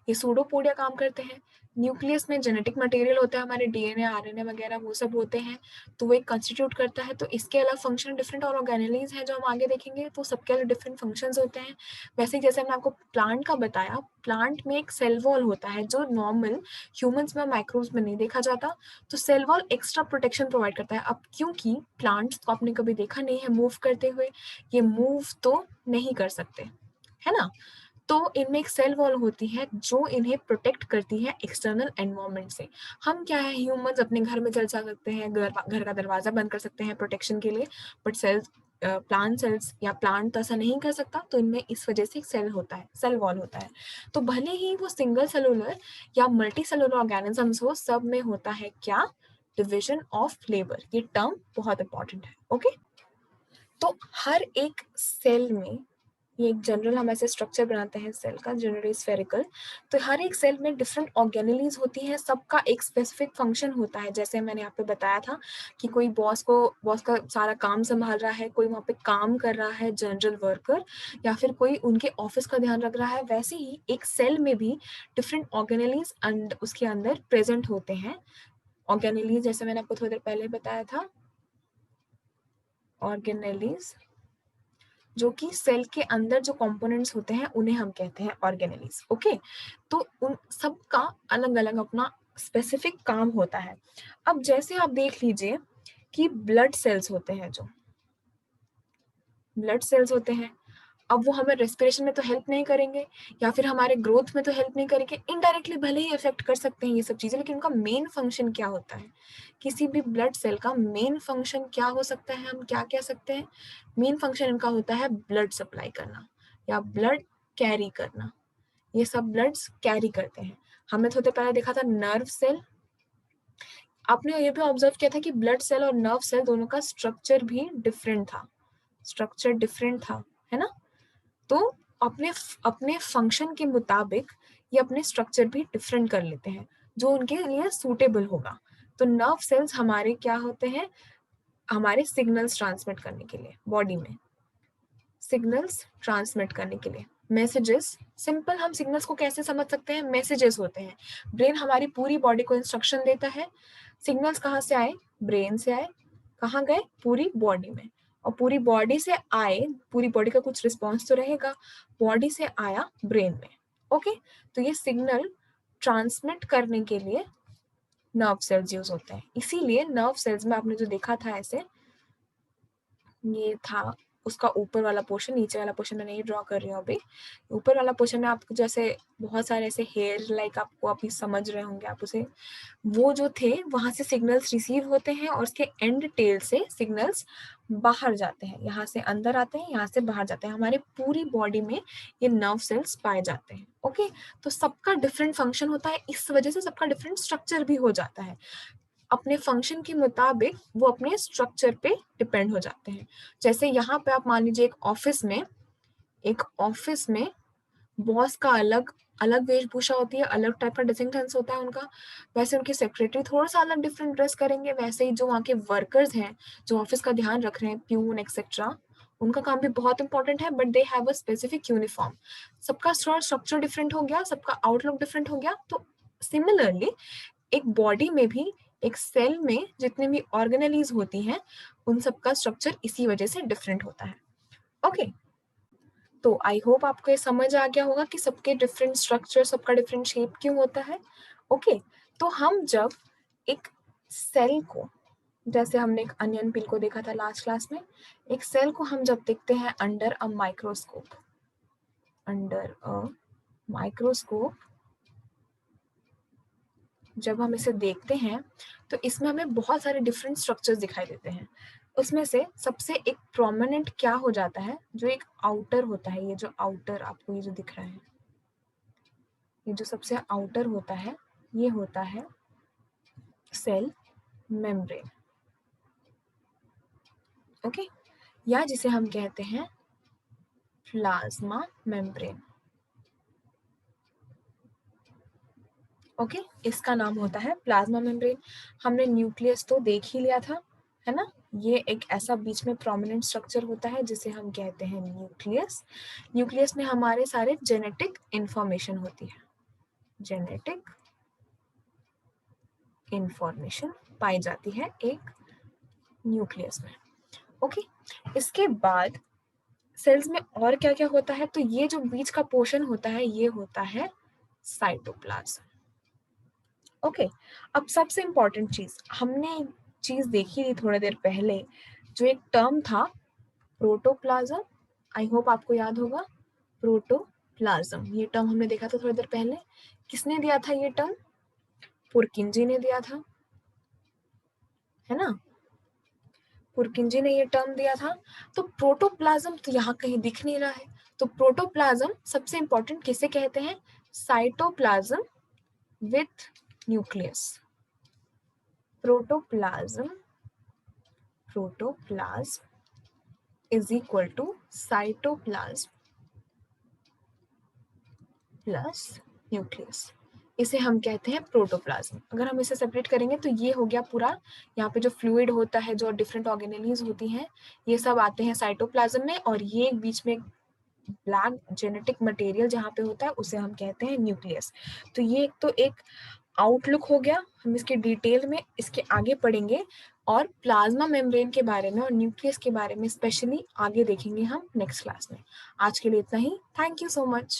ये सूडोपोडिया काम करते हैं। न्यूक्लियस में जेनेटिक मटेरियल होता है, हमारे डीएनए आरएनए वगैरह वो सब होते हैं, तो वो एक कंस्टिट्यूट करता है। तो इसके अलग फंक्शन डिफरेंट और ऑर्गेनेलीज हैं जो हम आगे देखेंगे, तो सबके अलग डिफरेंट फंक्शंस होते हैं। वैसे ही जैसे हमने आपको प्लांट का बताया, प्लांट में एक सेल वॉल होता है जो नॉर्मल ह्यूमंस में, माइक्रोब्स में नहीं देखा जाता। तो cell wall extra protection provide करता है। अब क्योंकि प्लांट्स को आपने कभी देखा नहीं है मूव करते हुए, ये मूव तो नहीं कर सकते, है ना। तो इनमें एक सेल वॉल होती है जो इन्हें प्रोटेक्ट करती है एक्सटर्नल एनवायरनमेंट से। हम क्या है, ह्यूमंस अपने घर में चल जा सकते हैं, घर का दरवाजा बंद कर सकते हैं प्रोटेक्शन के लिए, बट सेल्स, प्लांट सेल्स या प्लांट तो ऐसा नहीं कर सकता। तो इनमें इस वजह से एक सेल होता है, सेल वॉल होता है। तो भले ही वो सिंगल सेलुलर या मल्टी सेलुलर ऑर्गेनिजम्स हो, सब में होता है क्या, डिविजन ऑफ लेबर। ये टर्म बहुत इंपॉर्टेंट है। ओके, तो हर एक सेल में, ये एक जनरल हम ऐसे स्ट्रक्चर बनाते हैं सेल का, जनरली स्फेरिकल। तो हर एक सेल में डिफरेंट ऑर्गेनेलीज होती हैं, सबका एक स्पेसिफिक फंक्शन होता है। जैसे मैंने यहाँ पे बताया था कि कोई बॉस का सारा काम संभाल रहा है, कोई वहाँ पे काम कर रहा है जनरल वर्कर, या फिर कोई उनके ऑफिस का ध्यान रख रहा है। वैसे ही एक सेल में भी डिफरेंट ऑर्गेनेलीज उसके अंदर प्रेजेंट होते हैं। ऑर्गेनेलीज जैसे मैंने आपको थोड़ी देर पहले बताया था, ऑर्गेनेलीज, जो कि सेल के अंदर जो कंपोनेंट्स होते हैं उन्हें हम कहते हैं ऑर्गेनेलीज। ओके, तो उन सब का अलग अलग अपना स्पेसिफिक काम होता है। अब जैसे आप देख लीजिए कि ब्लड सेल्स होते हैं, जो ब्लड सेल्स होते हैं, अब वो हमें रेस्पिरेशन में तो हेल्प नहीं करेंगे या फिर हमारे ग्रोथ में तो हेल्प नहीं करेंगे, इनडायरेक्टली भले ही इफेक्ट कर सकते हैं ये सब चीजें, लेकिन उनका मेन फंक्शन क्या होता है? किसी भी ब्लड सेल का मेन फंक्शन क्या हो सकता है, हम क्या कह सकते हैं? मेन फंक्शन इनका होता है ब्लड सप्लाई करना या ब्लड कैरी करना। ये सब ब्लड्स कैरी करते हैं। हमने थोड़े पहले देखा था नर्व सेल, आपने ये भी ऑब्जर्व किया था कि ब्लड सेल और नर्व सेल दोनों का स्ट्रक्चर भी डिफरेंट था, स्ट्रक्चर डिफरेंट था, है ना? तो अपने अपने फंक्शन के मुताबिक ये अपने स्ट्रक्चर भी डिफरेंट कर लेते हैं जो उनके लिए सूटेबल होगा। तो नर्व सेल्स हमारे क्या होते हैं? हमारे सिग्नल्स ट्रांसमिट करने के लिए, बॉडी में सिग्नल्स ट्रांसमिट करने के लिए, मैसेजेस। सिंपल हम सिग्नल्स को कैसे समझ सकते हैं? मैसेजेस होते हैं। ब्रेन हमारी पूरी बॉडी को इंस्ट्रक्शन देता है। सिग्नल्स कहाँ से आए? ब्रेन से आए। कहाँ गए? पूरी बॉडी में। और पूरी बॉडी से आए, पूरी बॉडी का कुछ रिस्पॉन्स तो रहेगा, बॉडी से आया ब्रेन में। ओके, तो ये सिग्नल ट्रांसमिट करने के लिए नर्व सेल्स यूज होते हैं। इसीलिए नर्व सेल्स में आपने जो देखा था ऐसे, ये था उसका ऊपर वाला पोर्शन, नीचे वाला पोर्शन मैं नहीं ड्रॉ कर रही हूँ अभी। ऊपर वाला पोर्शन में आपको जैसे बहुत सारे ऐसे हेयर लाइक आपको अभी समझ रहे होंगे आप उसे, वो जो थे वहां से सिग्नल्स रिसीव होते हैं और उसके एंड टेल से सिग्नल्स बाहर जाते हैं, यहाँ से अंदर आते हैं, यहाँ से बाहर जाते हैं। हमारे पूरी बॉडी में ये नर्व सेल्स पाए जाते हैं। ओके, तो सबका डिफरेंट फंक्शन होता है, इस वजह से सबका डिफरेंट स्ट्रक्चर भी हो जाता है। अपने फंक्शन के मुताबिक वो अपने स्ट्रक्चर पे डिपेंड हो जाते हैं। जैसे यहाँ पे आप मान लीजिए एक ऑफिस में बॉस का अलग अलग वेशभूषा होती है, अलग टाइप का ड्रेसिंग सेंस होता है उनका। वैसे उनके सेक्रेटरी थोड़ा सा अलग डिफरेंट ड्रेस करेंगे, वैसे ही जो वहाँ के वर्कर्स हैं जो ऑफिस का ध्यान रख रहे हैं, प्यून एक्सेट्रा, उनका काम भी बहुत इंपॉर्टेंट है, but they have a specific uniform. सबका स्ट्रक्चर डिफरेंट हो गया, सबका आउटलुक डिफरेंट हो गया। तो सिमिलरली एक बॉडी में भी, एक सेल में जितने भी ऑर्गेनेलीज होती हैं, उन सबका स्ट्रक्चर इसी वजह से डिफरेंट होता है। ओके, तो आई होप आपको ये समझ आ गया होगा कि सबके डिफरेंट स्ट्रक्चर, सबका डिफरेंट शेप क्यों होता है। ओके, तो हम जब एक सेल को, जैसे हमने एक अनियन पिल को देखा था लास्ट क्लास में, एक सेल को हम जब देखते हैं under a microscope, under a microscope जब हम इसे देखते हैं तो इसमें हमें बहुत सारे डिफरेंट स्ट्रक्चर्स दिखाई देते हैं। उसमें से सबसे एक प्रोमिनेंट क्या हो जाता है, जो एक आउटर होता है, ये जो आउटर आपको ये जो दिख रहा है, ये जो सबसे आउटर होता है, ये होता है सेल मेम्ब्रेन। ओके, या जिसे हम कहते हैं प्लाज्मा मेम्ब्रेन। ओके, इसका नाम होता है प्लाज्मा मेम्ब्रेन। हमने न्यूक्लियस तो देख ही लिया था, है ना? ये एक ऐसा बीच में प्रोमिनेंट स्ट्रक्चर होता है जिसे हम कहते हैं न्यूक्लियस। न्यूक्लियस में हमारे सारे जेनेटिक इंफॉर्मेशन होती है, जेनेटिक इंफॉर्मेशन पाई जाती है एक न्यूक्लियस में। ओके, इसके बाद सेल्स में और क्या क्या होता है? तो ये जो बीच का पोर्शन होता है ये होता है साइटोप्लाज्म। ओके, अब सबसे इम्पोर्टेंट चीज, हमने चीज देखी थी थोड़ी देर पहले, जो एक टर्म था प्रोटोप्लाज्म। आई होप आपको याद होगा प्रोटोप्लाज्म, ये टर्म हमने देखा था थोड़ी देर पहले। किसने दिया था ये टर्म? पुरकिंजी ने दिया था, है ना? पुरकिंजी ने ये टर्म दिया था। तो प्रोटोप्लाज्म तो यहाँ कहीं दिख नहीं रहा है, तो प्रोटोप्लाज्म सबसे इंपॉर्टेंट किसे कहते हैं? Cytoplasm with nucleus. Protoplasm is equal to cytoplasm plus nucleus. इसे हम कहते हैं प्रोटोप्लाज्म। अगर हम इसे सेपरेट करेंगे तो ये हो गया पूरा, यहाँ पे जो फ्लूइड होता है, जो डिफरेंट ऑर्गेनेलीज होती हैं, ये सब आते हैं साइटोप्लाज्म में, और ये बीच में ब्लैक जेनेटिक मटेरियल जहाँ पे होता है उसे हम कहते हैं न्यूक्लियस। तो ये तो एक आउटलुक हो गया, हम इसके डिटेल में इसके आगे पढ़ेंगे और प्लाज्मा मेम्ब्रेन के बारे में और न्यूक्लियस के बारे में स्पेशली आगे देखेंगे हम नेक्स्ट क्लास में। आज के लिए इतना ही। Thank you so much.